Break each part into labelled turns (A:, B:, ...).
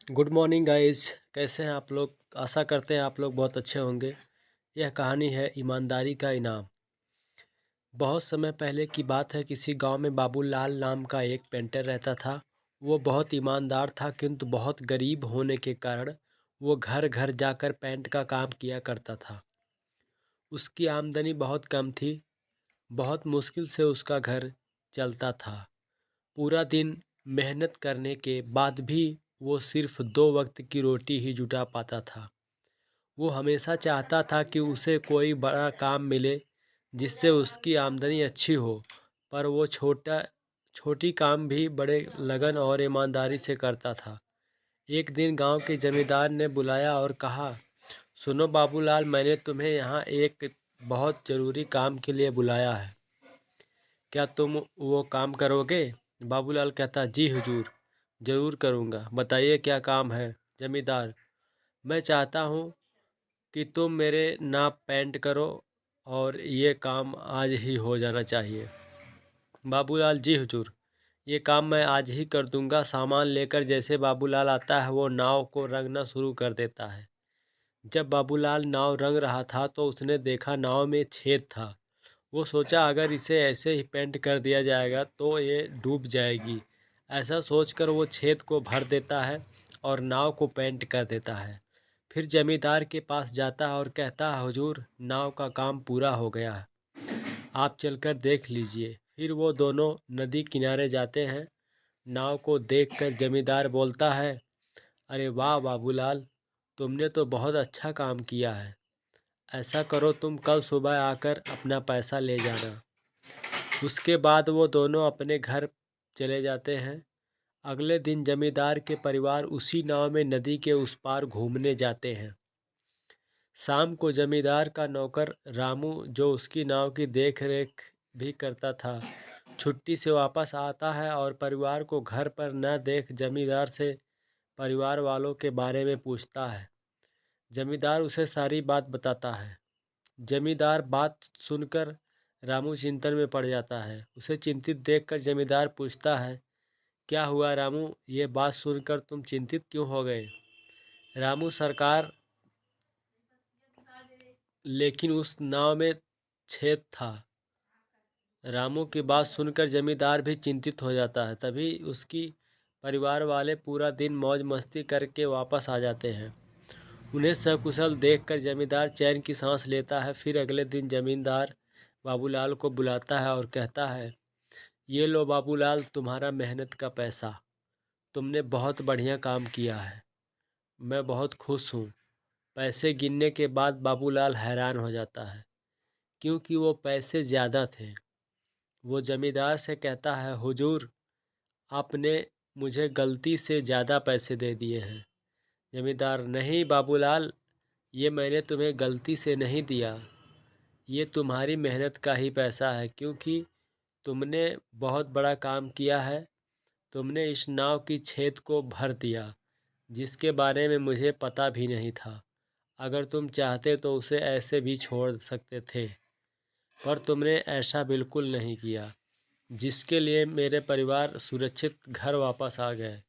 A: Good morning guys. कैसे हैं आप लोग? आशा करते हैं आप लोग बहुत अच्छे होंगे। यह कहानी है ईमानदारी का इनाम। बहुत समय पहले की बात है। किसी गांव में बाबूलाल नाम का एक पेंटर रहता था। वो बहुत ईमानदार था, किंतु बहुत गरीब होने के कारण वो घर घर जाकर पेंट का काम किया करता था। उसकी आमदनी बहुत कम थी। बहुत मुश्किल से उसका घर चलता था। पूरा दिन मेहनत करने के बाद भी वो सिर्फ 2 वक्त की रोटी ही जुटा पाता था। वो हमेशा चाहता था कि उसे कोई बड़ा काम मिले जिससे उसकी आमदनी अच्छी हो, पर वो छोटी काम भी बड़े लगन और ईमानदारी से करता था। एक दिन गांव के जमींदार ने बुलाया और कहा, सुनो बाबूलाल, मैंने तुम्हें यहाँ एक बहुत ज़रूरी काम के लिए बुलाया है। क्या तुम वो काम करोगे? बाबूलाल कहता, जी हुजूर, ज़रूर करूँगा। बताइए क्या काम है? जमींदार, मैं चाहता हूँ कि तुम मेरे नाप पेंट करो और ये काम आज ही हो जाना चाहिए। बाबूलाल, जी हुजूर, ये काम मैं आज ही कर दूंगा। सामान लेकर जैसे बाबूलाल आता है वो नाव को रंगना शुरू कर देता है। जब बाबूलाल नाव रंग रहा था तो उसने देखा नाव में छेद था। वो सोचा अगर इसे ऐसे ही पेंट कर दिया जाएगा तो ये डूब जाएगी। ऐसा सोचकर वो छेद को भर देता है और नाव को पेंट कर देता है। फिर जमींदार के पास जाता है और कहता है, हुजूर, नाव का काम पूरा हो गया है, आप चलकर देख लीजिए। फिर वो दोनों नदी किनारे जाते हैं। नाव को देखकर जमींदार बोलता है, अरे वाह बाबूलाल, तुमने तो बहुत अच्छा काम किया है। ऐसा करो, तुम कल सुबह आकर अपना पैसा ले जाना। उसके बाद वो दोनों अपने घर चले जाते हैं। अगले दिन जमींदार के परिवार उसी नाव में नदी के उस पार घूमने जाते हैं। शाम को जमींदार का नौकर रामू, जो उसकी नाव की देख रेख भी करता था, छुट्टी से वापस आता है और परिवार को घर पर न देख जमींदार से परिवार वालों के बारे में पूछता है। जमींदार उसे सारी बात बताता है। जमींदार बात सुनकर रामू चिंतन में पड़ जाता है। उसे चिंतित देखकर जमींदार पूछता है, क्या हुआ रामू, ये बात सुनकर तुम चिंतित क्यों हो गए? रामू, सरकार, लेकिन उस नाव में छेद था। रामू की बात सुनकर जमींदार भी चिंतित हो जाता है। तभी उसकी परिवार वाले पूरा दिन मौज मस्ती करके वापस आ जाते हैं। उन्हें सकुशल देखकर जमींदार चैन की सांस लेता है। फिर अगले दिन जमींदार बाबूलाल को बुलाता है और कहता है, ये लो बाबूलाल, तुम्हारा मेहनत का पैसा। तुमने बहुत बढ़िया काम किया है, मैं बहुत खुश हूँ। पैसे गिनने के बाद बाबूलाल हैरान हो जाता है, क्योंकि वो पैसे ज़्यादा थे। वो जमींदार से कहता है, हुजूर, आपने मुझे गलती से ज़्यादा पैसे दे दिए हैं। जमींदार, नहीं बाबूलाल, ये मैंने तुम्हें गलती से नहीं दिया। ये तुम्हारी मेहनत का ही पैसा है, क्योंकि तुमने बहुत बड़ा काम किया है। तुमने इस नाव की छेद को भर दिया, जिसके बारे में मुझे पता भी नहीं था। अगर तुम चाहते तो उसे ऐसे भी छोड़ सकते थे, पर तुमने ऐसा बिल्कुल नहीं किया, जिसके लिए मेरे परिवार सुरक्षित घर वापस आ गए।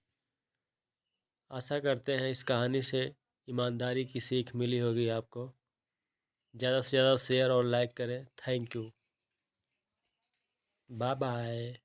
A: आशा करते हैं इस कहानी से ईमानदारी की सीख मिली होगी आपको। ज़्यादा से ज़्यादा शेयर और लाइक करें। Thank you. Bye bye.